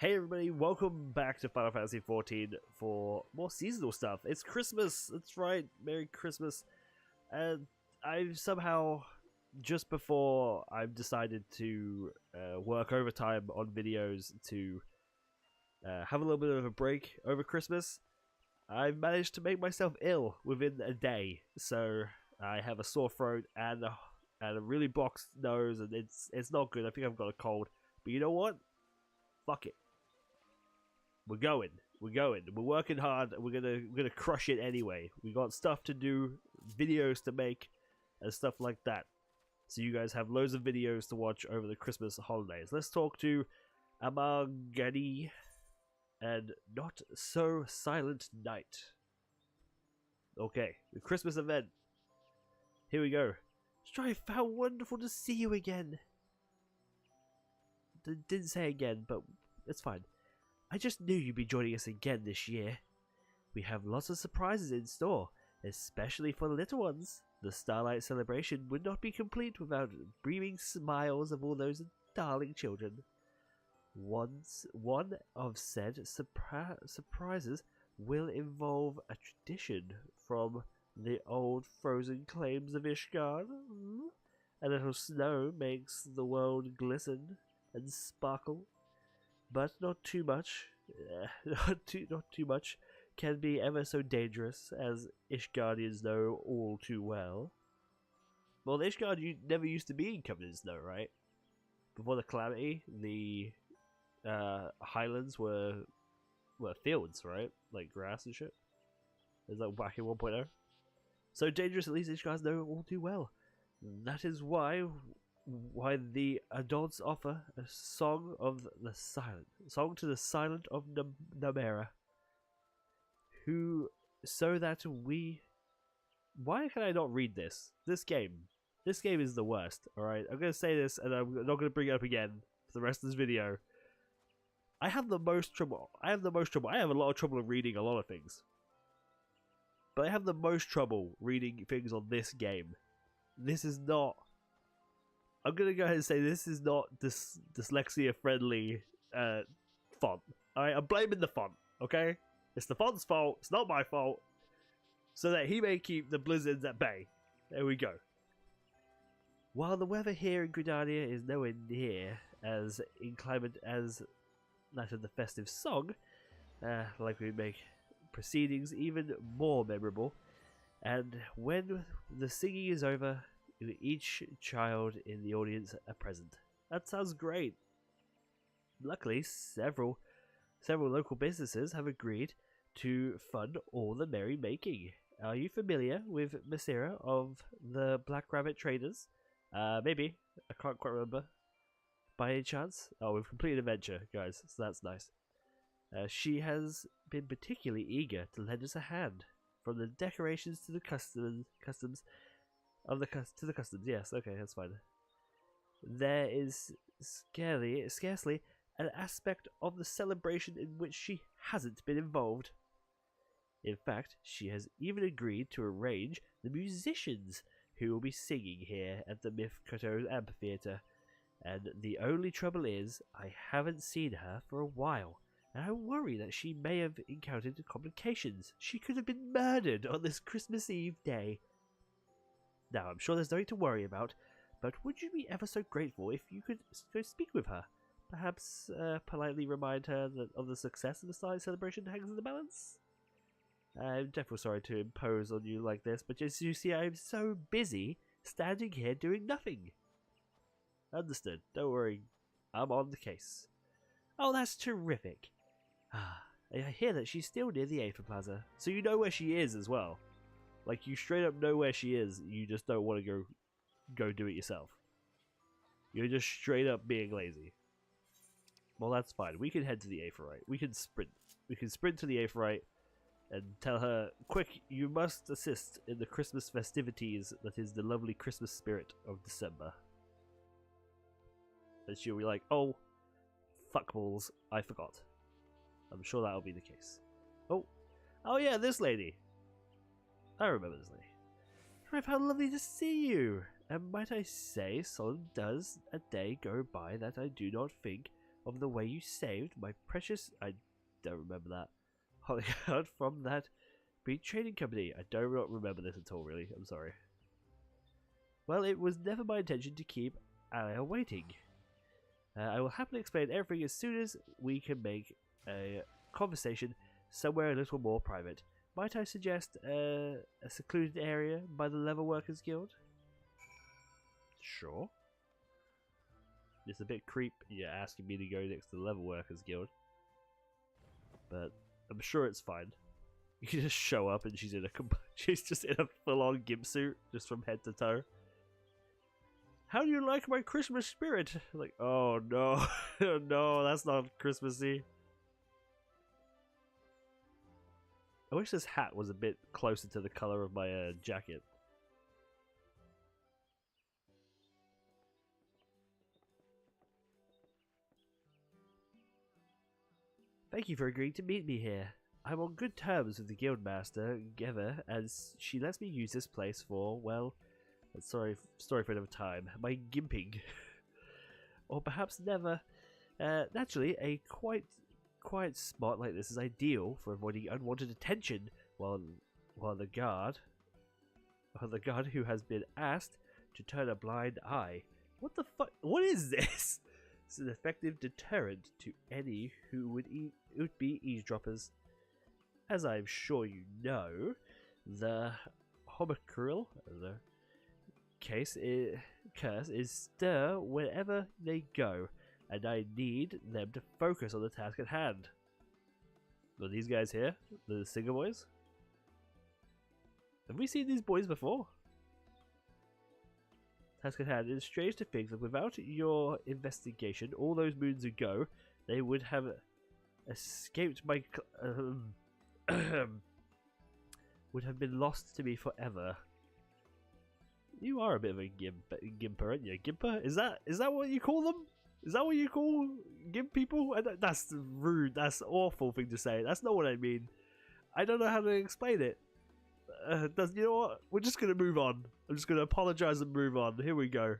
Hey everybody, welcome back to Final Fantasy XIV for more seasonal stuff. It's Christmas, that's right, Merry Christmas. And I've somehow, just before I've decided to work overtime on videos to have a little bit of a break over Christmas, I've managed to make myself ill within a day. So I have a sore throat and a really blocked nose, and it's not good. I think I've got a cold. But you know what? Fuck it. We're going. We're working hard. We're gonna crush it anyway. We got stuff to do, videos to make, and stuff like that. So you guys have loads of videos to watch over the Christmas holidays. Let's talk to Amargadi and Not So Silent Night. Okay, the Christmas event. Here we go. Strife, how wonderful to see you again. Didn't say again, but it's fine. I just knew you'd be joining us again this year. We have lots of surprises in store, especially for the little ones. The Starlight celebration would not be complete without beaming smiles of all those darling children. One of said surprises will involve a tradition from the old frozen claims of Ishgard. A little snow makes the world glisten and sparkle. But not too much. Not too much can be ever so dangerous, as Ishgardians know all too well. Well, Ishgard never used to be covered in snow, right? Before the calamity, the highlands were fields, right? Like grass and shit. Is that back in 1.0? So dangerous, at least Ishgardians know all too well. That is why the adults offer a song to the silent of Namera, so that we. Why can I not read this? This game is the worst. All right, I'm gonna say this, and I'm not gonna bring it up again for the rest of this video. I have the most trouble. I have a lot of trouble reading a lot of things, but I have the most trouble reading things on this game. This is not. I'm gonna go ahead and say this is not dyslexia-friendly font. Alright, I'm blaming the font, okay? It's the font's fault, it's not my fault. So that he may keep the blizzards at bay. There we go. While the weather here in Gridania is nowhere near as inclement as that of the festive song, like we make proceedings even more memorable, and when the singing is over, each child in the audience are present. That sounds great. Luckily, several local businesses have agreed to fund all the merrymaking. Are you familiar with Masira of the Black Rabbit Traders? Maybe. I can't quite remember. By any chance? Oh, we've completed an adventure, guys, so that's nice. She has been particularly eager to lend us a hand. From the decorations to the customs, yes, okay, that's fine. There is scarcely an aspect of the celebration in which she hasn't been involved. In fact, she has even agreed to arrange the musicians who will be singing here at the Mythkoto Amphitheatre. And the only trouble is, I haven't seen her for a while, and I worry that she may have encountered complications. She could have been murdered on this Christmas Eve day. Now, I'm sure there's nothing to worry about, but would you be ever so grateful if you could go speak with her? Perhaps politely remind her of the success of the Starlight celebration hangs in the balance? I'm definitely sorry to impose on you like this, but as you see, I'm so busy standing here doing nothing. Understood. Don't worry. I'm on the case. Oh, that's terrific. I hear that she's still near the Aether Plaza, so you know where she is as well. Like, you straight up know where she is, you just don't want to go do it yourself. You're just straight up being lazy. Well, that's fine. We can head to the Aetherite. We can sprint. We can sprint to the Aetherite and tell her, quick, you must assist in the Christmas festivities that is the lovely Christmas spirit of December. And she'll be like, oh, fuckballs, I forgot. I'm sure that'll be the case. Oh yeah, this lady. I remember this lady. Strife, how lovely to see you! And might I say, seldom does a day go by that I do not think of the way you saved my precious... I don't remember that. Holy God, from that Breed Trading Company. I do not remember this at all, really. I'm sorry. Well, it was never my intention to keep Alia waiting. I will happily explain everything as soon as we can make a conversation somewhere a little more private. Might I suggest a secluded area by the Leather Workers Guild? Sure. It's a bit creep, yeah, asking me to go next to the Leather Workers Guild. But I'm sure it's fine. You can just show up and she's just in a full-on gimp suit, just from head to toe. How do you like my Christmas spirit? Like, oh no, no, that's not Christmassy. I wish this hat was a bit closer to the color of my jacket. Thank you for agreeing to meet me here. I'm on good terms with the Guildmaster, Gether, as she lets me use this place for, well, story for another time, my gimping. Or perhaps never. Naturally, a quiet spot like this is ideal for avoiding unwanted attention while the guard who has been asked to turn a blind eye. What the fuck? What is this? It's an effective deterrent to any who would be eavesdroppers. As I'm sure you know, the Homicrul, the curse is stir wherever they go, and I need them to focus on the task at hand. Are these guys here? The singer boys? Have we seen these boys before? Task at hand. It is strange to think that without your investigation all those moons ago, they would have escaped my would have been lost to me forever. You are a bit of a gimper, aren't you? Gimper? Is that what you call them? Is that what you call gimp people? That's rude. That's an awful thing to say. That's not what I mean. I don't know how to explain it. You know what? We're just going to move on. I'm just going to apologize and move on. Here we go.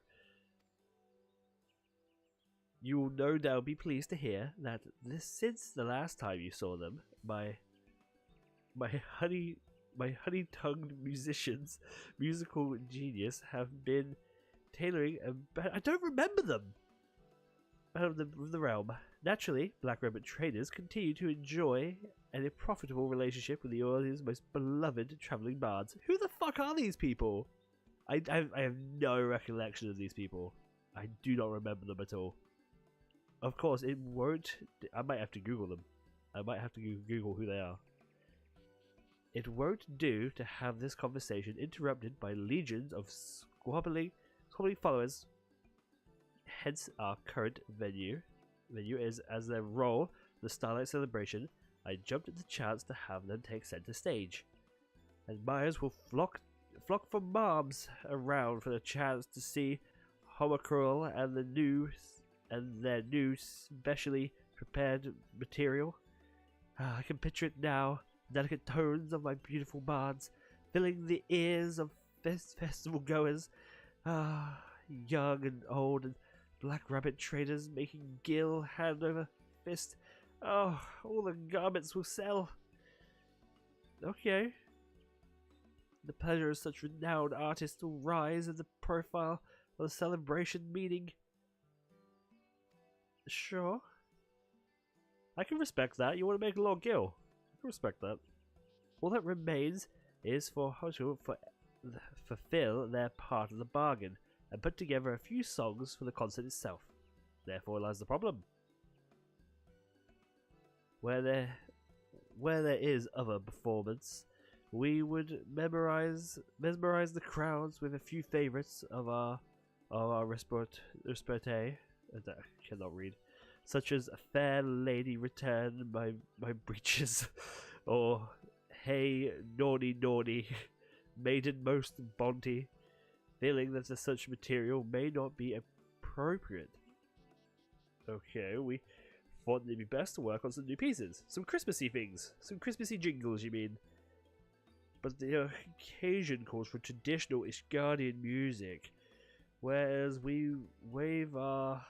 You will no doubt be pleased to hear that since the last time you saw them, my honey-tongued musical genius have been tailoring I don't remember them out of the realm. Naturally, Black Rabbit traders continue to enjoy a profitable relationship with the audience's most beloved traveling bards. Who the fuck are these people? I have no recollection of these people. I do not remember them at all. Of course, it won't... I might have to Google them. I might have to Google who they are. It won't do to have this conversation interrupted by legions of squabbling followers. Hence, our current venue is as their role, the Starlight celebration. I jumped at the chance to have them take center stage. Admirers will flock from mobs around for the chance to see Homicrul and their new specially prepared material. I can picture it now. Delicate tones of my beautiful bards filling the ears of festival goers, young and old, and Black Rabbit traders making gil hand over fist. Oh, all the garments will sell. Okay. The pleasure of such renowned artists will rise in the profile of the celebration meeting. Sure. I can respect that. You want to make a long gil. Respect that. All that remains is for Hotu to fulfill their part of the bargain and put together a few songs for the concert itself. Therefore lies the problem. Where there is other performance, we would mesmerize the crowds with a few favorites of our repertoire. I cannot read. Such as A Fair Lady Return by Breeches, or Hey Naughty Naughty, Maiden Most Bonty, feeling that such material may not be appropriate. Okay, we thought it'd be best to work on some new pieces, some Christmassy things, some Christmassy jingles, you mean? But the occasion calls for traditional Ishgardian music, whereas we wave our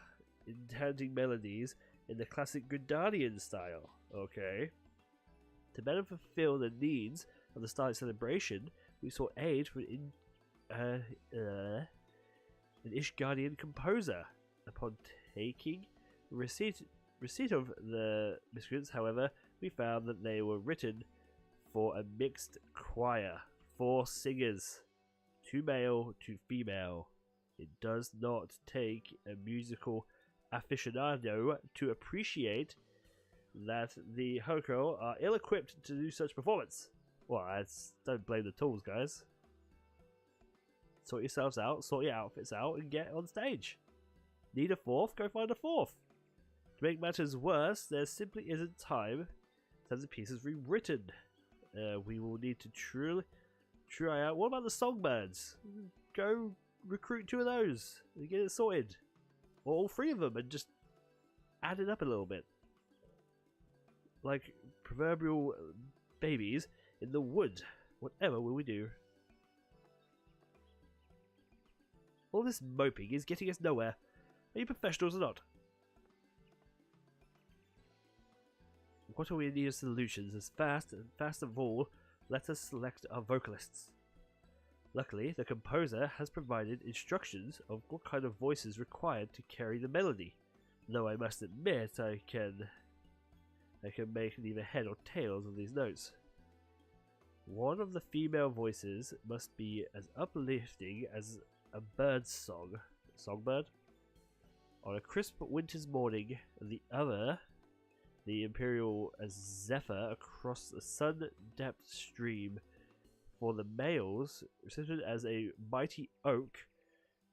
enchanting melodies in the classic Gridanian style. Okay. To better fulfill the needs of the Starlight celebration, we sought aid from an Ishgardian composer. Upon taking receipt of the miscreants, however, we found that they were written for a mixed choir, 4 singers, 2 male, 2 female. It does not take a musical aficionado to appreciate that the Hoko are ill-equipped to do such performance. Well, I don't blame the tools, guys. Sort yourselves out, sort your outfits out, and get on stage. Need a 4th? Go find a 4th. To make matters worse, there simply isn't time to have the pieces rewritten. We will need to try out. What about the songbirds? Go recruit 2 of those and get it sorted. Or all 3 of them and just add it up a little bit. Like proverbial babies in the wood. Whatever will we do? All this moping is getting us nowhere. Are you professionals or not? What are we in need of solutions as fast of all, let us select our vocalists. Luckily, the composer has provided instructions of what kind of voice is required to carry the melody, though I must admit I can make neither head or tails of these notes. One of the female voices must be as uplifting as a bird's songbird, on a crisp winter's morning, and the other, the imperial zephyr across the sun-depth stream. For the males, presented as a mighty oak,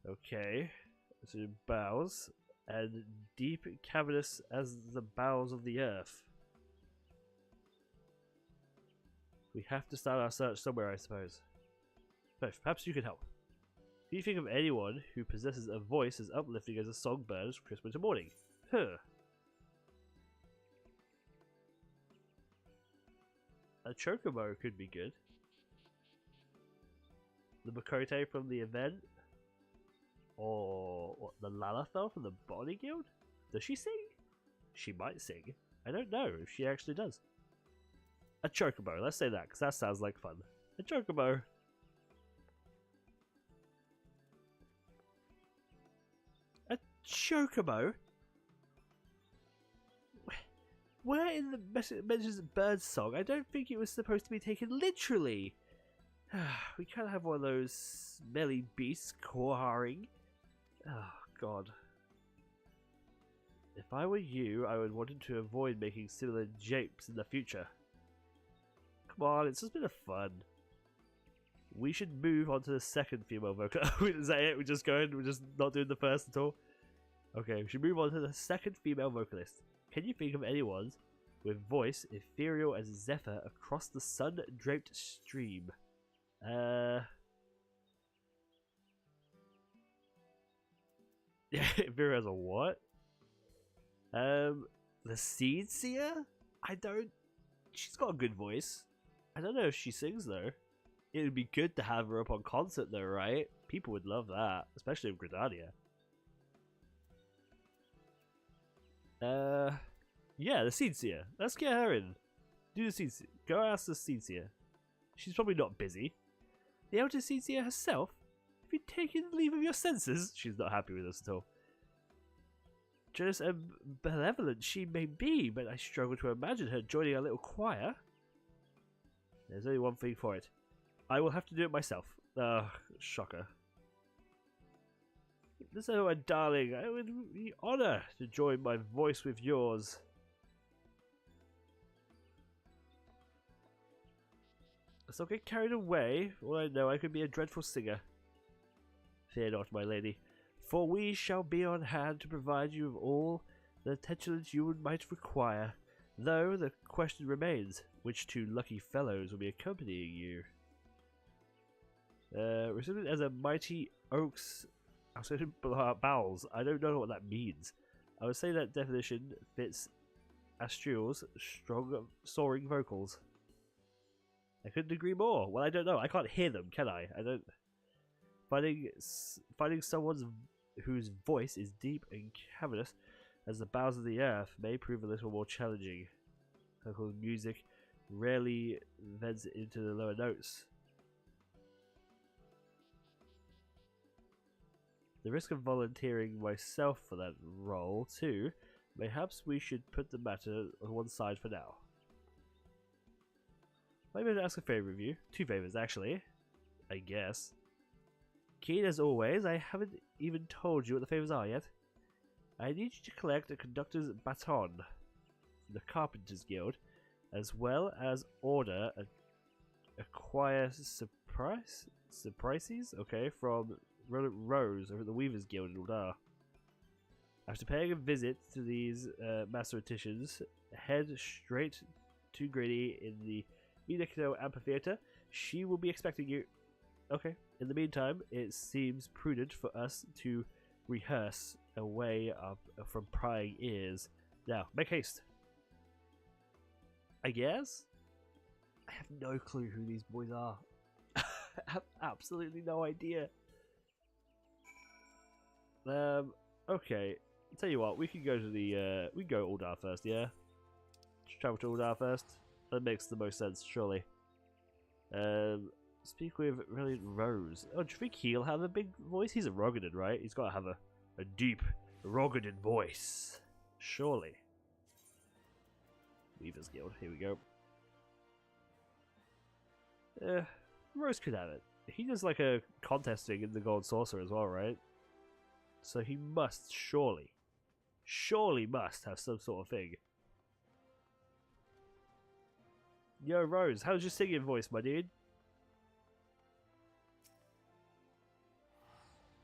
okay, so boughs, and deep cavernous as the bowels of the earth. We have to start our search somewhere, I suppose. But perhaps you can help. Do you think of anyone who possesses a voice as uplifting as a songbird's crisp winter morning? Huh. A chocobo could be good. The Makote from the event? Or what, the Lalafell from the Botany Guild? Does she sing? She might sing. I don't know if she actually does. A chocobo, let's say that, because that sounds like fun. A chocobo. A chocobo? Where in the mentions bird song? I don't think it was supposed to be taken literally. We can't have one of those smelly beasts quaring. Oh, God. If I were you, I would want to avoid making similar japes in the future. Come on, it's just been a fun. We should move on to the second female vocal. Is that it? We're just going? We're just not doing the first at all? Okay, we should move on to the second female vocalist. Can you think of anyone with voice ethereal as Zephyr across the sun-draped stream? Yeah, ethereal as a what? The Seed Seer? She's got a good voice. I don't know if she sings though. It would be good to have her up on concert though, right? People would love that, especially in Gridania. Yeah, the Seed Seer. Let's get her in. Do the Seed Seer. Go ask the Seed Seer. She's probably not busy. The Elder Seed Seer herself? Have you taken leave of your senses? She's not happy with us at all. Generous and benevolent she may be, but I struggle to imagine her joining our little choir. There's only one thing for it. I will have to do it myself. Shocker. Listen, my darling, I would be honored to join my voice with yours. Let's not get carried away. All I know, I could be a dreadful singer. Fear not, my lady, for we shall be on hand to provide you with all the attention you might require. Though the question remains, which 2 lucky fellows will be accompanying you? Received as a mighty oak's bowels. I don't know what that means. I would say that definition fits Astriel's strong, soaring vocals. I couldn't agree more. Well, I don't know. I can't hear them, can I? I don't. Finding someone whose voice is deep and cavernous as the bowels of the earth may prove a little more challenging. Local music rarely vents into the lower notes. The risk of volunteering myself for that role too, perhaps we should put the matter on one side for now. I'm going to ask a favour of you. 2 favours actually, I guess. Keen as always, I haven't even told you what the favours are yet. I need you to collect a conductor's baton from the Carpenters Guild, as well as order acquire surprises, okay, from Rose over at the Weavers Guild in Uldar. After paying a visit to these mathematicians, head straight to Granny in the Medicno Amphitheater. She will be expecting you. Okay. In the meantime, it seems prudent for us to rehearse away up from prying ears. Now, make haste. I guess? I have no clue who these boys are. I have absolutely no idea. Okay. I'll tell you what, we can go to the, we can go Uldar first, yeah? Just travel to Uldar first. That makes the most sense, surely. Speak with really Rose. Oh, do you think he'll have a big voice? He's a Rogadin, right? He's got to have a deep Rogadin voice. Surely. Weavers Guild, here we go. Rose could have it. He does like a contest thing in the Gold Saucer as well, right? So he must surely must have some sort of thing. Yo, Rose, how's your singing voice, my dude?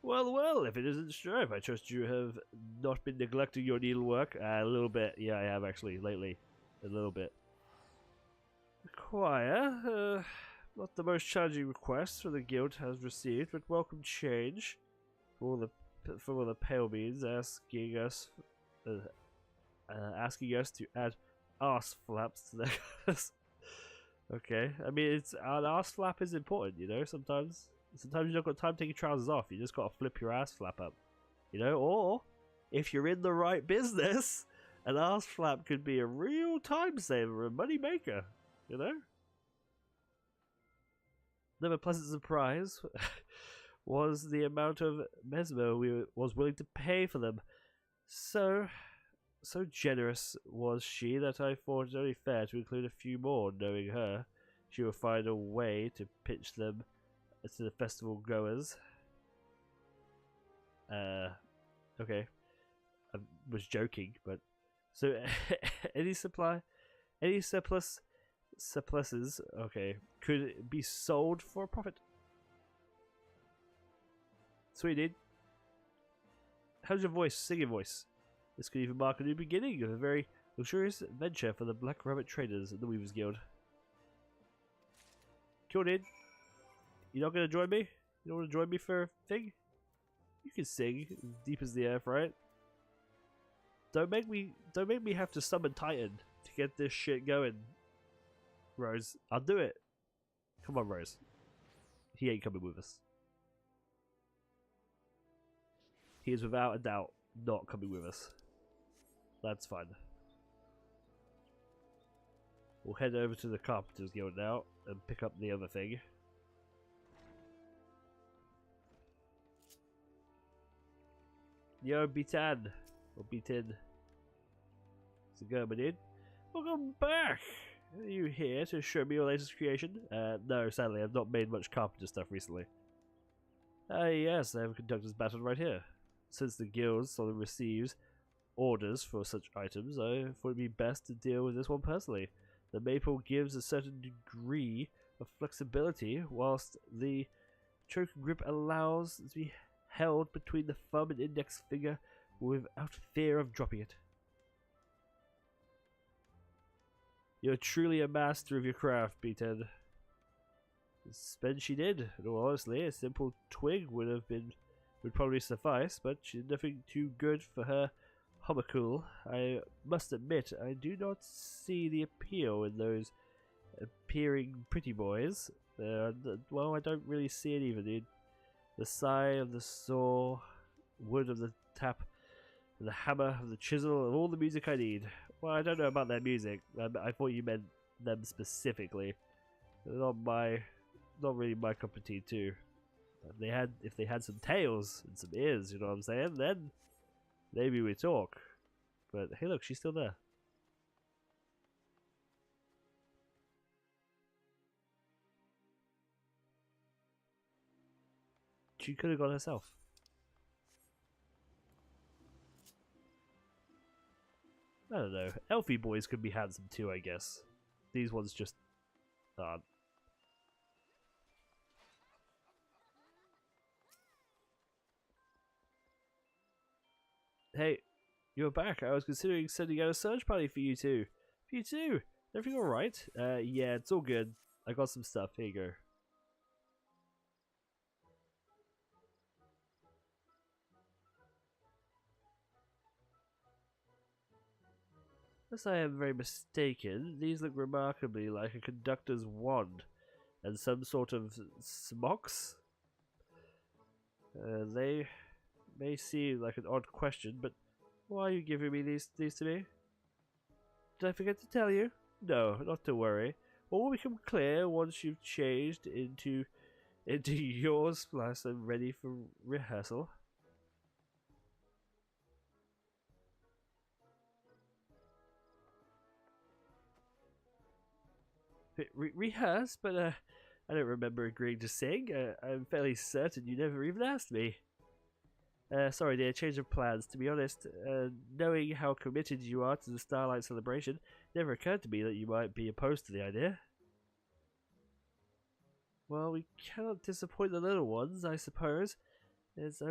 Well, if it isn't Strife, I trust you have not been neglecting your needlework. A little bit. Yeah, I have actually, lately. A little bit. Choir, not the most challenging request for the guild has received, but welcome change for all the pale beans asking us to add arse flaps to their colours. Okay, I mean, an arse flap is important, you know, sometimes you've not got time to take your trousers off, you just got to flip your ass flap up, you know, or if you're in the right business, an arse flap could be a real time saver, a money maker, you know. Another pleasant surprise was the amount of mesmer was willing to pay for them. So generous was she that I thought it only fair to include a few more. Knowing her, she will find a way to pitch them to the festival goers. Okay, I was joking, but so any surpluses, okay, could be sold for a profit. Sweet, dude. How's your voice? Singing voice. This could even mark a new beginning of a very luxurious adventure for the Black Rabbit traders at the Weavers Guild. Cool, dude. You not gonna join me? You don't want to join me for a thing? You can sing deep as the earth, right? Don't make me have to summon Titan to get this shit going, Rose. I'll do it. Come on, Rose. He ain't coming with us. He is without a doubt not coming with us. That's fine. We'll head over to the Carpenters Guild now and pick up the other thing. Yo, B10. Or B10. How's it going, my dude? Welcome back! Are you here to show me your latest creation? No, sadly, I've not made much carpenter stuff recently. Yes, I have a conductor's baton right here. Since the guild solely receives orders for such items, I thought it would be best to deal with this one personally. The maple gives a certain degree of flexibility, whilst the choke grip allows it to be held between the thumb and index finger without fear of dropping it. You're truly a master of your craft, B10. Spend she did. No, honestly, a simple twig would probably suffice, but she's nothing too good for her homicule. I must admit, I do not see the appeal in those appearing pretty boys. Well, I don't really see it either, dude. The sigh of the saw, wood of the tap, the hammer, of the chisel, and all the music I need. Well, I don't know about their music. I thought you meant them specifically. Not really my cup of tea too. If they had some tails and some ears, you know what I'm saying, then maybe we talk. But hey, look, she's still there. She could have gone herself. I don't know. Elfie boys could be handsome too, I guess. These ones just aren't. Hey, you're back. I was considering sending out a search party for you two. For you too. Everything alright? Yeah, it's all good. I got some stuff. Here you go. Unless I am very mistaken, these look remarkably like a conductor's wand and some sort of smocks. They may seem like an odd question, but why are you giving me these to me? Did I forget to tell you? No, not to worry. All will become clear once you've changed into yours, plus and ready for rehearsal. Rehearse? But I don't remember agreeing to sing. I'm fairly certain you never even asked me. Sorry dear, change of plans. To be honest, knowing how committed you are to the Starlight celebration, it never occurred to me that you might be opposed to the idea. Well, we cannot disappoint the little ones, I suppose. It is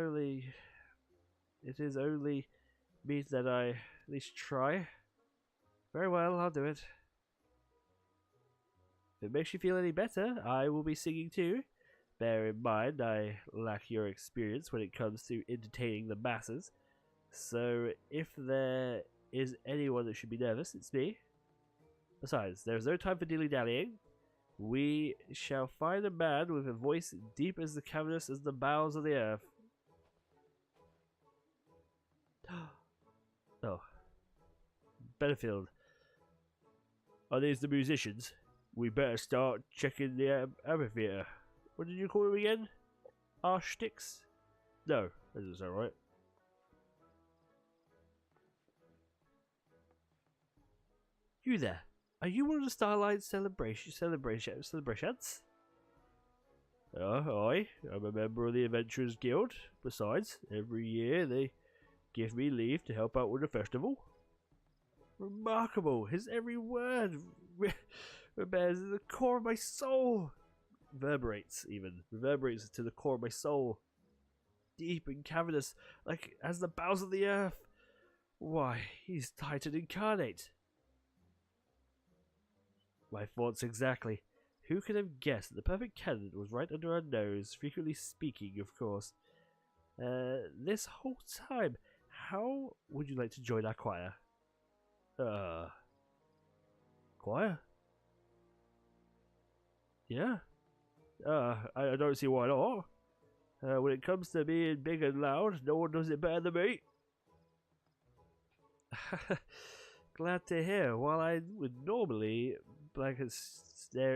only means that I at least try. Very well, I'll do it. If it makes you feel any better, I will be singing too. Bear in mind, I lack your experience when it comes to entertaining the masses. So, if there is anyone that should be nervous, it's me. Besides, there is no time for dilly-dallying. We shall find a man with a voice deep as the cavernous as the bowels of the earth. Oh. Benefield. Are these the musicians? We better start checking the amphitheater. What did you call them again? Arshsticks? No, that doesn't sound right. You there? Are you one of the Starlight celebrations? Aye, I'm a member of the Adventurers Guild. Besides, every year they give me leave to help out with the festival. Remarkable! His every word reverberates to the core of my soul. Reverberates to the core of my soul. Deep and cavernous, like as the bowels of the earth. Why, he's Titan incarnate. My thoughts exactly. Who could have guessed that the perfect candidate was right under our nose, frequently speaking, of course. This whole time, how would you like to join our choir? Choir? Yeah. I don't see why not. When it comes to being big and loud, no one does it better than me. Glad to hear. While I would normally like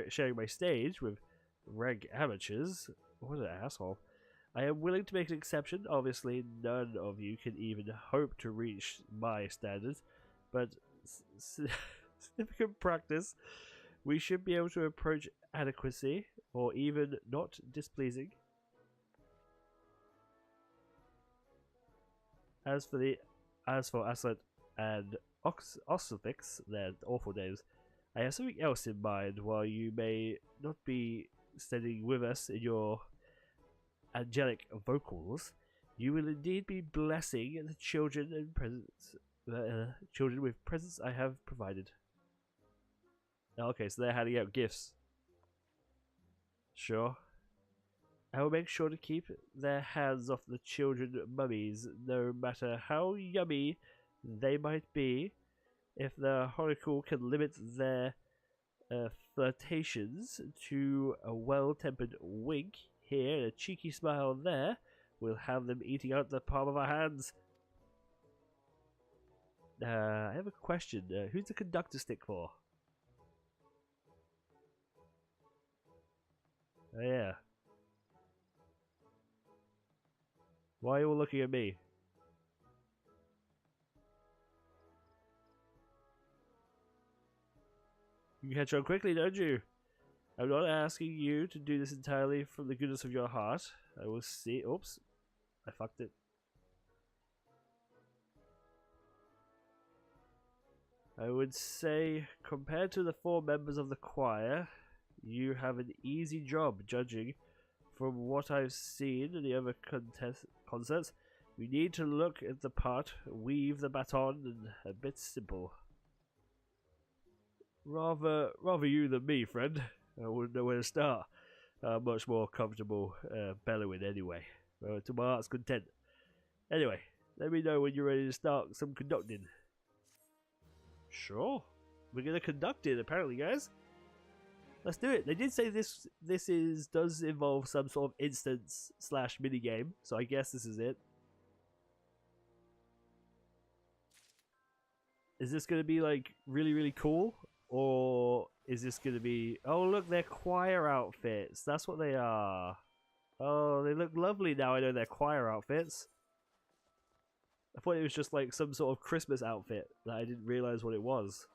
sharing my stage with rank amateurs, what an asshole, I am willing to make an exception. Obviously, none of you can even hope to reach my standards, but significant practice, we should be able to approach adequacy, or even not displeasing. As for Aslet and Ossifix, their awful names, I have something else in mind. While you may not be standing with us in your angelic vocals, you will indeed be blessing the children and children with presents I have provided. Okay, so they're handing out gifts. Sure. I will make sure to keep their hands off the children mummies, no matter how yummy they might be. If the Horacle can limit their flirtations to a well-tempered wink here and a cheeky smile there, we'll have them eating out the palm of our hands. I have a question. Who's the conductor stick for? Oh yeah. Why are you all looking at me? You catch on quickly, don't you? I'm not asking you to do this entirely from the goodness of your heart. I will see. Oops. I fucked it. I would say, compared to the 4 members of the choir, you have an easy job judging. From what I've seen in the other concerts, we need to look at the part, weave the baton, and a bit simple. Rather you than me, friend. I wouldn't know where to start. I'm much more comfortable bellowing anyway, to my heart's content. Anyway, let me know when you're ready to start some conducting. Sure, we're gonna conduct it apparently, guys. Let's do it. They did say this does involve some sort of instance / mini game, so I guess this is it. Is this gonna be like really cool, or is this gonna be? Oh look, they're choir outfits. That's what they are. Oh, they look lovely now. I know they're choir outfits. I thought it was just like some sort of Christmas outfit that I didn't realize what it was.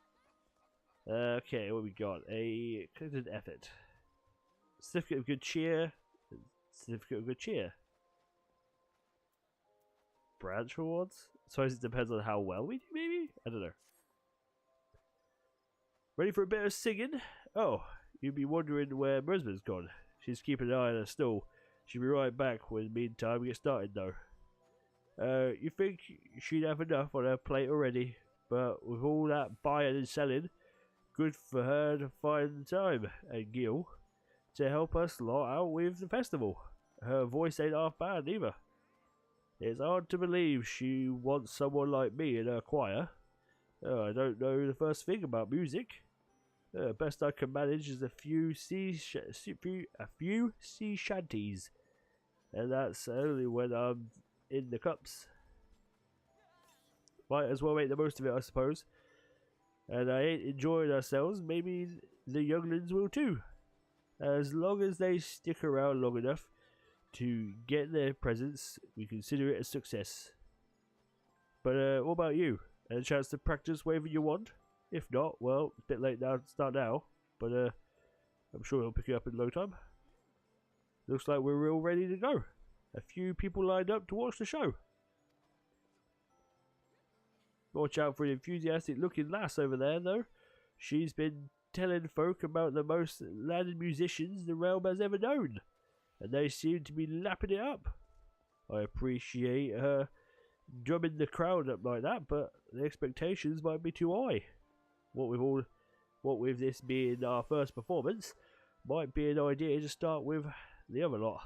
Okay, what we got? A collected effort. Certificate of good cheer. Certificate of good cheer. Branch rewards? I suppose it depends on how well we do, maybe? I don't know. Ready for a bit of singing? Oh, you'd be wondering where Mersma's gone. She's keeping an eye on her stool. She'll be right back when meantime we get started though. You think she'd have enough on her plate already, but with all that buying and selling, good for her to find the time, and Gil, to help us lot out with the festival. Her voice ain't half bad either. It's hard to believe she wants someone like me in her choir. I don't know the first thing about music. Best I can manage is a few sea shanties, and that's only when I'm in the cups. Might as well make the most of it, I suppose. And I ain't enjoying ourselves, maybe the younglings will too. As long as they stick around long enough to get their presents, we consider it a success. But what about you? A chance to practice whatever you want? If not, well, it's a bit late now to start now, but I'm sure he'll pick it up in no time. Looks like we're all ready to go. A few people lined up to watch the show. Watch out for an enthusiastic looking lass over there, though. She's been telling folk about the most landed musicians the realm has ever known, and they seem to be lapping it up. I appreciate her drumming the crowd up like that, but the expectations might be too high. What with this being our first performance, might be an idea to start with the other lot.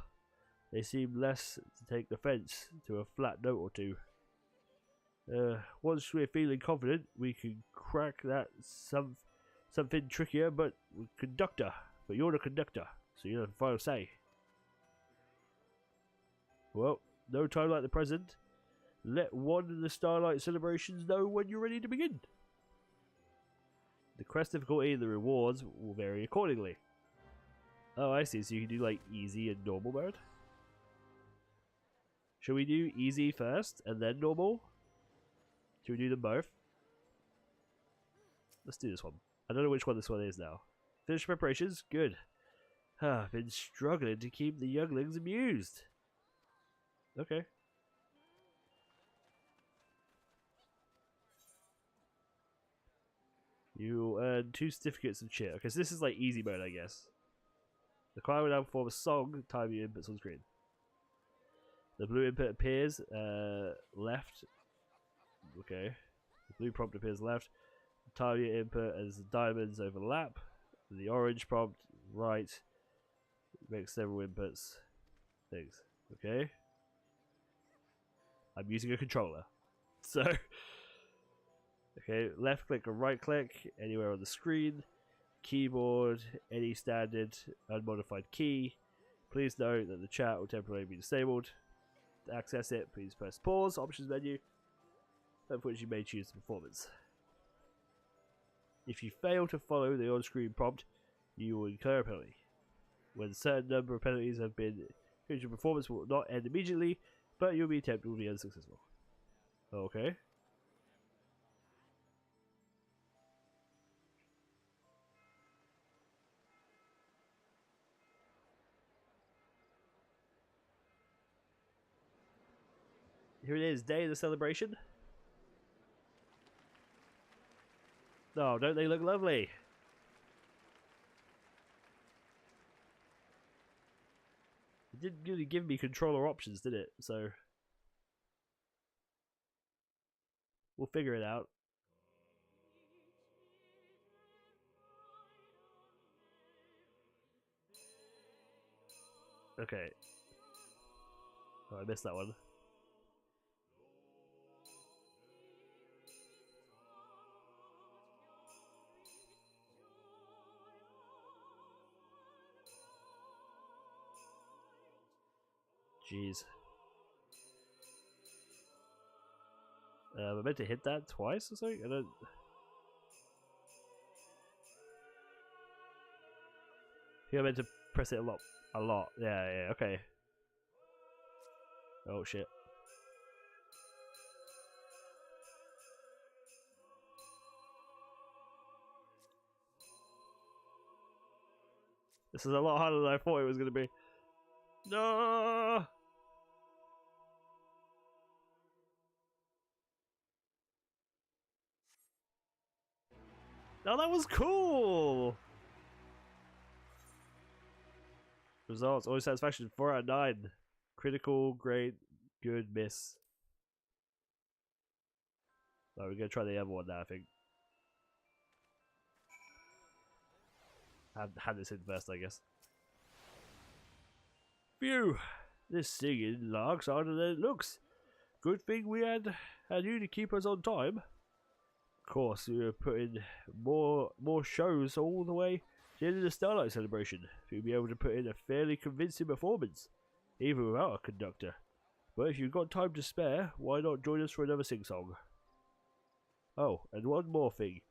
They seem less to take offence to a flat note or two. Once we're feeling confident, we can crack that something trickier, but conductor. But you're the conductor, so you have the final say. Well, no time like the present. Let one of the Starlight celebrations know when you're ready to begin. The quest difficulty and the rewards will vary accordingly. Oh, I see. So you can do like easy and normal mode. Should we do easy first and then normal? Should we do them both? Let's do this one. I don't know which one this one is now. Finish preparations? Good. I've been struggling to keep the younglings amused. Okay. You earn 2 certificates of cheer. Okay, so this is like easy mode, I guess. The choir will now perform a song, time your inputs on screen. The blue input appears left. Okay. The blue prompt appears left. Time your input as the diamonds overlap. The orange prompt right. Makes several inputs. Things. Okay. I'm using a controller. So. Okay, left click or right click anywhere on the screen. Keyboard, any standard unmodified key. Please note that the chat will temporarily be disabled. To access it, please press pause, options menu. of which you may choose the performance. If you fail to follow the on-screen prompt, you will incur a penalty. When a certain number of penalties have been, your performance will not end immediately, but you'll be tempted to be unsuccessful. Okay. Here it is, day of the celebration. Oh, don't they look lovely? It didn't really give me controller options, did it? So we'll figure it out. Okay. Oh, I missed that one. Jeez. I meant to hit that twice or something? I don't... I think I meant to press it a lot. A lot. Yeah, okay. Oh shit. This is a lot harder than I thought it was going to be. No! Oh, that was cool! Results, always satisfaction, 4 out of 9. Critical, great, good, miss. Oh, we're going to try the other one now, I think. Hand this in first, I guess. Phew! This singing lark's harder than it looks. Good thing we had you to keep us on time. Of course, we were putting more shows all the way to the end of the Starlight celebration. We'll be able to put in a fairly convincing performance, even without a conductor. But if you've got time to spare, why not join us for another sing-song? Oh, and one more thing.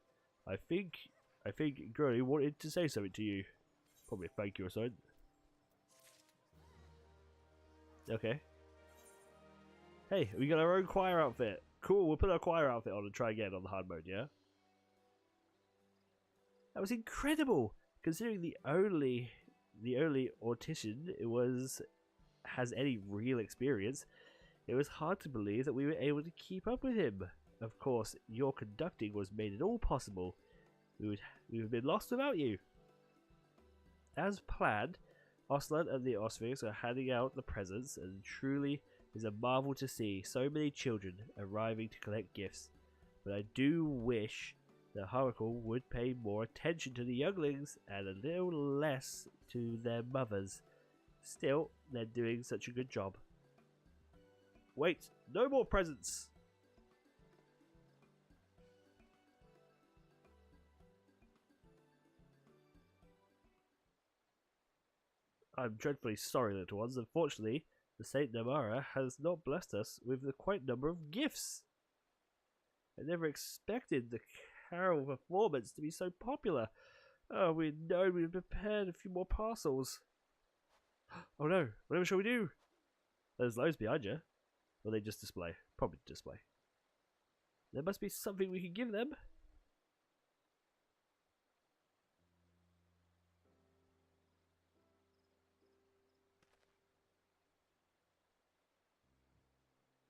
I think Keali wanted to say something to you. Probably a thank you or something. Okay. Hey, we got our own choir outfit. Cool, we'll put our choir outfit on and try again on the hard mode, yeah? That was incredible! Considering the only autician has any real experience, it was hard to believe that we were able to keep up with him. Of course, your conducting was made it all possible. We would have been lost without you. As planned, Ocelot and the Osphix are handing out the presents, and truly is a marvel to see so many children arriving to collect gifts. But I do wish that Haracle would pay more attention to the younglings and a little less to their mothers. Still, they're doing such a good job. Wait, no more presents! I'm dreadfully sorry, little ones. Unfortunately, the Saint Namara has not blessed us with the quite number of gifts. I never expected the carol performance to be so popular. Oh, we'd known we'd prepared a few more parcels. Oh no, whatever shall we do? There's loads behind you. Or they just display? Probably display. There must be something we can give them.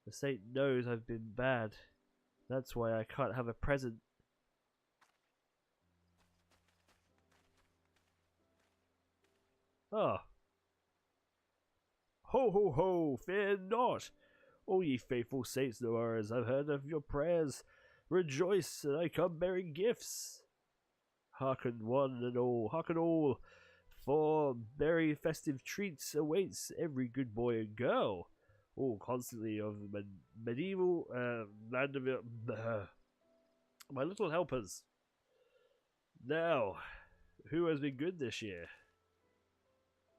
The saint knows I've been bad. That's why I can't have a present. Ah. Ho ho ho, fear not! All ye faithful saints knowers, I've heard of your prayers. Rejoice, and I come bearing gifts. Hearken one and all, hearken all, for very festive treats awaits every good boy and girl. All constantly of the medieval land of it. My little helpers. Now, who has been good this year?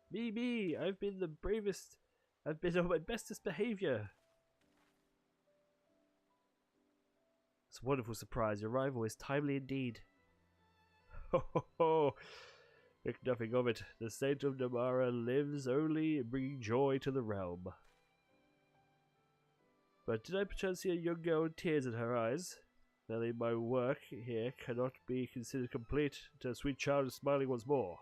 Me, I've been the bravest. I've been on my bestest behaviour. It's a wonderful surprise. Your arrival is timely indeed. Ho ho ho! Think nothing of it. The saint of Namara lives only bringing joy to the realm. But did I perchance see a young girl with tears in her eyes? Verily, my work here cannot be considered complete until a sweet child is smiling once more.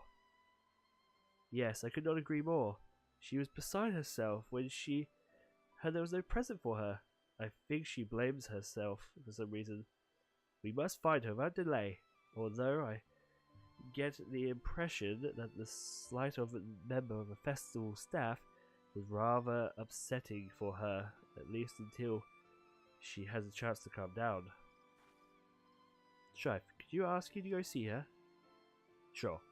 Yes, I could not agree more. She was beside herself when she heard there was no present for her. I think she blames herself for some reason. We must find her without delay, although I get the impression that the slight of a member of a festival staff was rather upsetting for her, at least until she has a chance to calm down. Strife, could you ask you to go see her? Sure.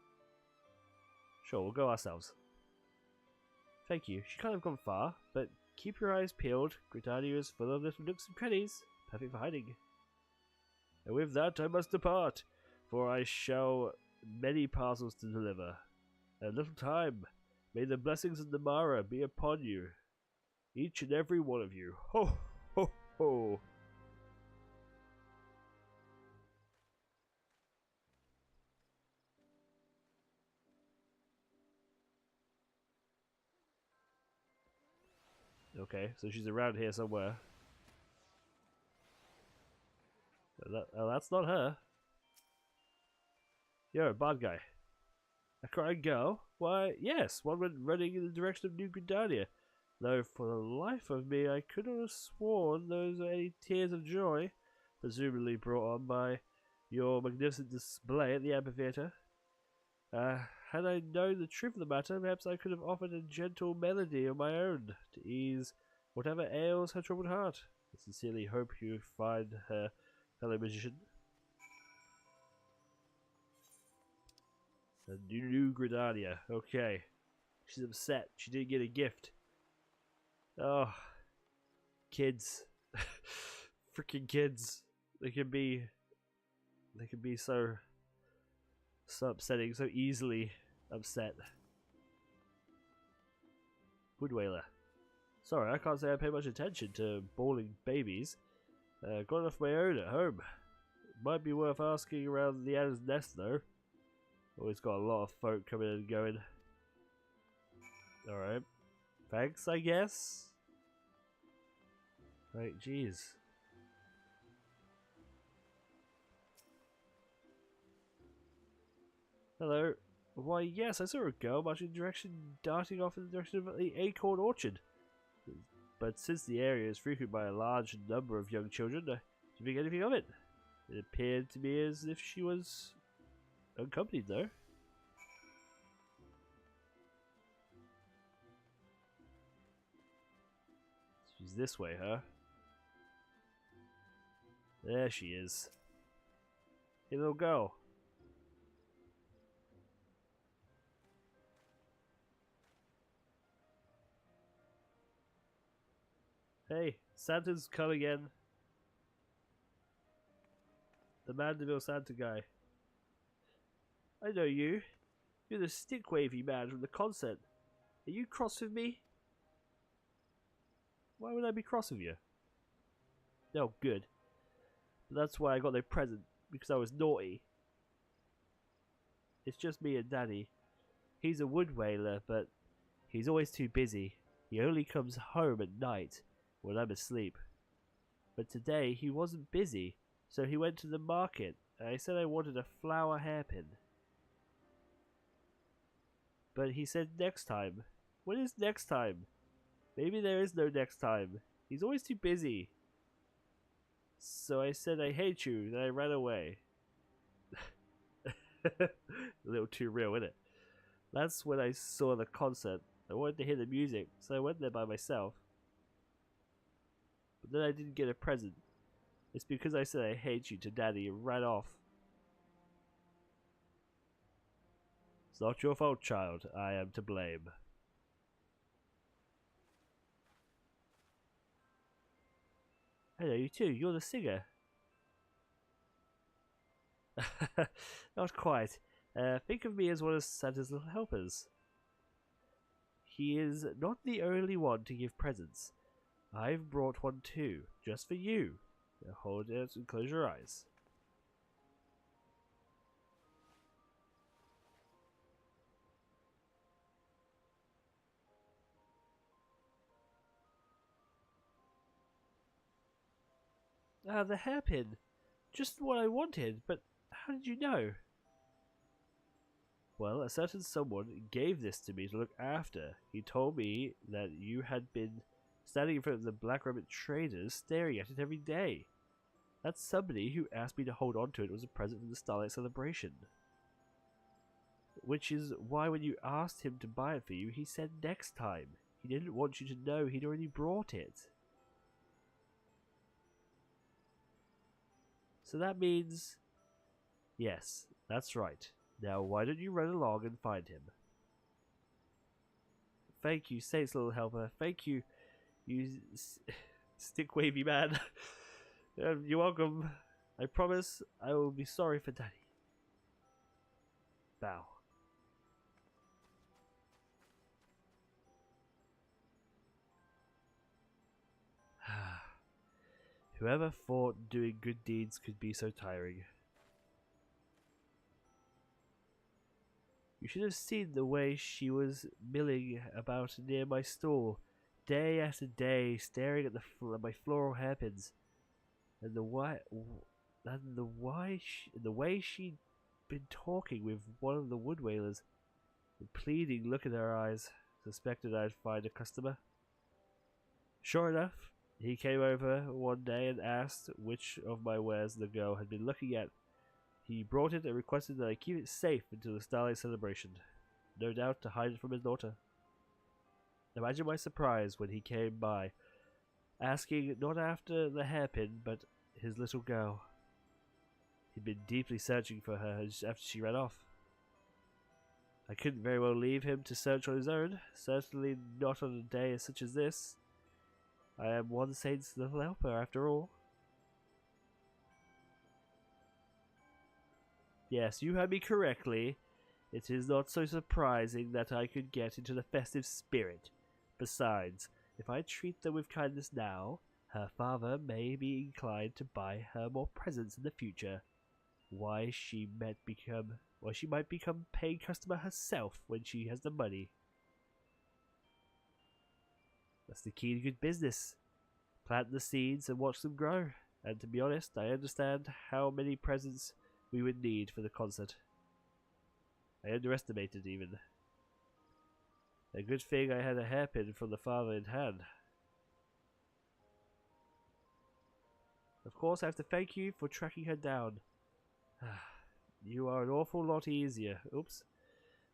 Sure, we'll go ourselves. Thank you. She can't have gone far, but keep your eyes peeled. Gridania is full of little nooks and crannies, perfect for hiding. And with that I must depart, for I shall many parcels to deliver. A little time. May the blessings of Namara be upon you, each and every one of you. Ho ho ho! Okay, so she's around here somewhere. Oh, that's not her. You're a bad guy. A crying girl? Why, yes, one went running in the direction of New Gridania. Though for the life of me, I could not have sworn those were any tears of joy, presumably brought on by your magnificent display at the amphitheatre. Had I known the truth of the matter, perhaps I could have offered a gentle melody of my own to ease whatever ails her troubled heart. I sincerely hope you find her fellow musician. A new Gridania. Okay. She's upset. She didn't get a gift. Oh. Kids. Freaking kids. They can be so upsetting, so easily upset. Woodwhaler. Sorry, I can't say I pay much attention to bawling babies. Got enough of my own at home. Might be worth asking around the Anna's Nest though. Always got a lot of folk coming and going. Alright. Thanks, I guess? Right, jeez. Hello. Why, yes, I saw a girl marching darting off in the direction of the Acorn Orchard. But since the area is frequented by a large number of young children, I didn't think anything of it. It appeared to me as if she was unaccompanied, though. She's this way, huh? There she is. Hey, little girl. Hey, Santa's come again. The Mandeville Santa guy. I know you. You're the stick wavy man from the concert. Are you cross with me? Why would I be cross with you? No, good. But that's why I got no present, because I was naughty. It's just me and Daddy. He's a woodwhaler, but he's always too busy. He only comes home at night when I'm asleep. But today he wasn't busy, so he went to the market, and I said I wanted a flower hairpin. But he said next time. When is next time? Maybe there is no next time. He's always too busy. So I said I hate you, then I ran away. A little too real, isn't it? That's when I saw the concert. I wanted to hear the music, so I went there by myself. But then I didn't get a present. It's because I said I hate you to Daddy and ran off. It's not your fault, child. I am to blame. I know you too. You're the singer. Not quite. Think of me as one of Santa's little helpers. He is not the only one to give presents. I've brought one too, just for you. Now hold it and close your eyes. Ah, the hairpin. Just what I wanted, but how did you know? Well, a certain someone gave this to me to look after. He told me that you had been standing in front of the Black Rabbit traders, staring at it every day. That somebody who asked me to hold on to it was a present from the Starlight celebration. Which is why when you asked him to buy it for you, he said next time. He didn't want you to know he'd already brought it. So that means... Yes, that's right. Now why don't you run along and find him? Thank you, Saints little helper. Thank you, you stick wavy man. You're welcome. I promise I will be sorry for Daddy. Bow. Whoever thought doing good deeds could be so tiring. You should have seen the way she was milling about near my stall, day after day, staring at my floral hairpins, and the way she'd been talking with one of the wood whalers, the pleading look in her eyes. Suspected I'd find a customer. Sure enough, he came over one day and asked which of my wares the girl had been looking at. He brought it and requested that I keep it safe until the Starlight celebration, no doubt to hide it from his daughter. Imagine my surprise when he came by, asking not after the hairpin, but his little girl. He'd been deeply searching for her after she ran off. I couldn't very well leave him to search on his own, certainly not on a day such as this. I am one saint's little helper, after all. Yes, you heard me correctly. It is not so surprising that I could get into the festive spirit. Besides, if I treat them with kindness now, her father may be inclined to buy her more presents in the future. Why she might become paying customer herself when she has the money. That's the key to good business. Plant the seeds and watch them grow. And to be honest, I understand how many presents we would need for the concert. I underestimated even. A good thing I had a hairpin from the father in hand. Of course, I have to thank you for tracking her down. You are an awful lot easier. Oops.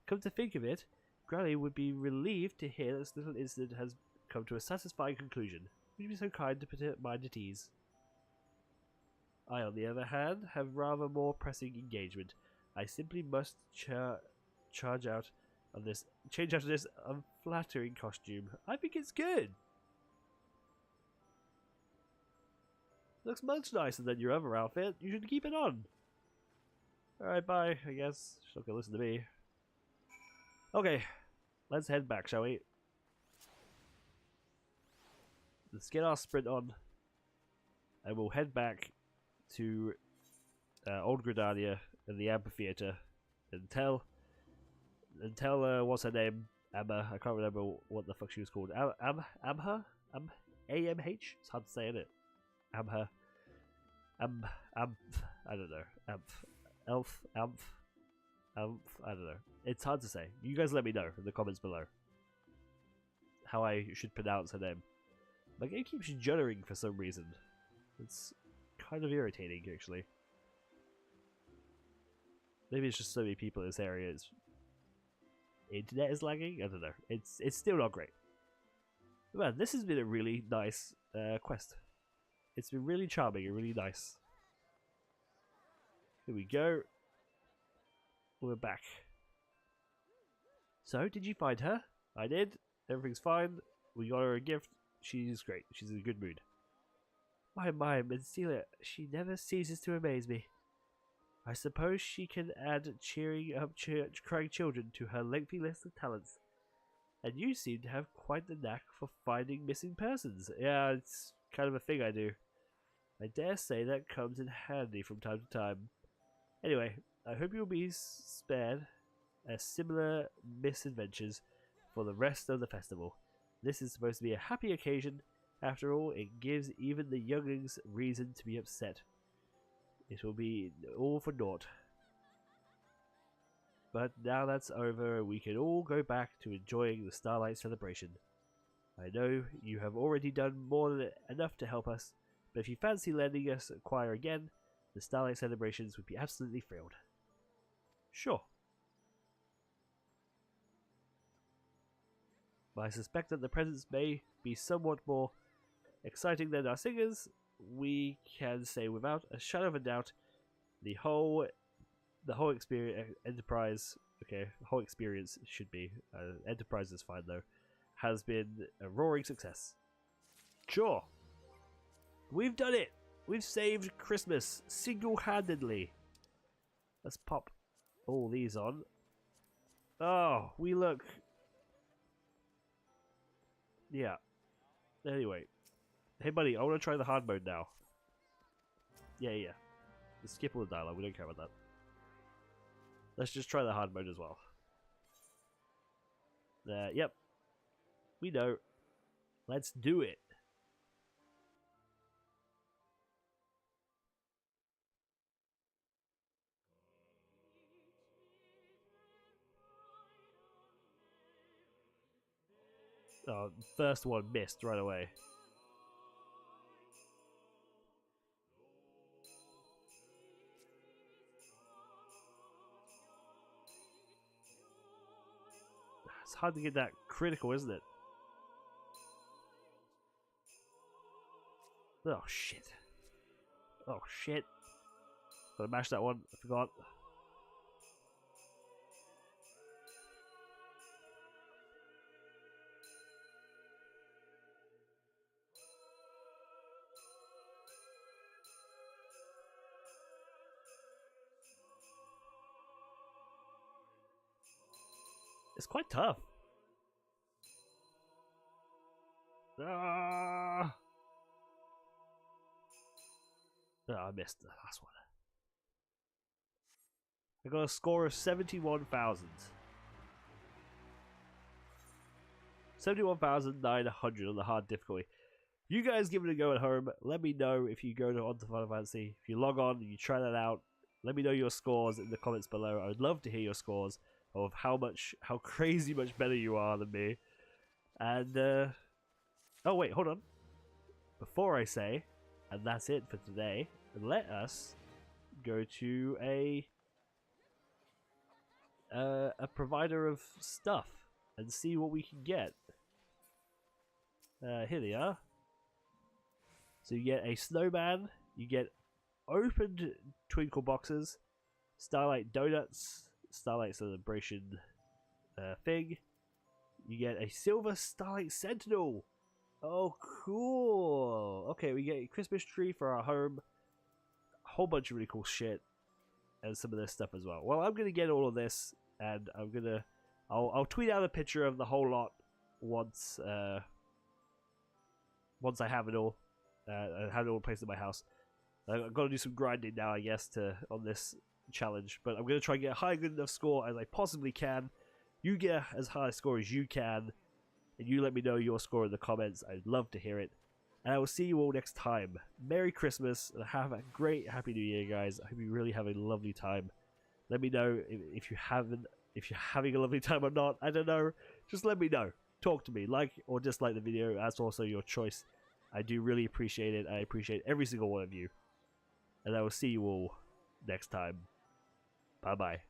Come to think of it, Granny would be relieved to hear this little incident has come to a satisfying conclusion. Would you be so kind to put her mind at ease? I, on the other hand, have rather more pressing engagement. I simply must change out of this unflattering costume. I think it's good. Looks much nicer than your other outfit. You should keep it on. Alright, bye, I guess. She's not gonna listen to me. Okay, let's head back, shall we? Let's get our sprint on. And we'll head back to Old Gridania and the amphitheater and tell what's her name? Emma. I can't remember what the fuck she was called. Amher? A-M-H? It's hard to say, isn't it? Amher. I don't know. Elf. I don't know. It's hard to say. You guys let me know in the comments below how I should pronounce her name. My game keeps juddering for some reason. It's kind of irritating, actually. Maybe it's just so many people in this area. Internet is lagging? I don't know. It's still not great. But man, this has been a really nice quest. It's been really charming and really nice. Here we go. We're back. So, did you find her? I did. Everything's fine. We got her a gift. She's great. She's in a good mood. My, Mencia, she never ceases to amaze me. I suppose she can add cheering up crying children to her lengthy list of talents. And you seem to have quite the knack for finding missing persons. Yeah, it's kind of a thing I do. I dare say that comes in handy from time to time. Anyway, I hope you'll be spared similar misadventures for the rest of the festival. This is supposed to be a happy occasion. After all, it gives even the younglings reason to be upset. It will be all for naught. But now that's over, we can all go back to enjoying the Starlight celebration. I know you have already done more than enough to help us, but if you fancy lending us a choir again, the Starlight celebrations would be absolutely thrilled. Sure. But I suspect that the presents may be somewhat more exciting than our singers. We can say without a shadow of a doubt, the whole experience, Enterprise. Okay, the whole experience should be. Enterprise is fine though. Has been a roaring success. Sure, we've done it. We've saved Christmas single-handedly. Let's pop all these on. Oh, we look. Yeah. Anyway. Hey buddy, I want to try the hard mode now. Yeah. Let's skip all the dialogue, we don't care about that. Let's just try the hard mode as well. Yep. We know. Let's do it. Oh, first one missed right away. It's hard to get that critical, isn't it? Oh shit. Oh shit. Gotta mash that one, I forgot. It's quite tough. Ah! Oh, I missed the last one. I got a score of 71,000. 71,900 on the hard difficulty. You guys give it a go at home. Let me know if you go to onto Final Fantasy. If you log on and you try that out, let me know your scores in the comments below. I would love to hear your scores of how crazy much better you are than me. And oh wait, hold on. Before I say, and that's it for today, let us go to a provider of stuff and see what we can get. Here they are. So you get a snowman, you get opened twinkle boxes, Starlight donuts, Starlight celebration thing. You get a silver Starlight Sentinel. Oh, cool. Okay, we get a Christmas tree for our home. A whole bunch of really cool shit. And some of this stuff as well. Well, I'm going to get all of this. And I'm going to... I'll tweet out a picture of the whole lot once I have it all. I have it all placed in my house. I've got to do some grinding now, I guess, on this challenge. But I'm going to try and get a high good enough score as I possibly can. You get as high a score as you can. And you let me know your score in the comments. I'd love to hear it. And I will see you all next time. Merry Christmas and have a great Happy New Year, guys. I hope you really have a lovely time. Let me know if you're having a lovely time or not. I don't know. Just let me know. Talk to me. Like or dislike the video. That's also your choice. I do really appreciate it. I appreciate every single one of you. And I will see you all next time. Bye bye.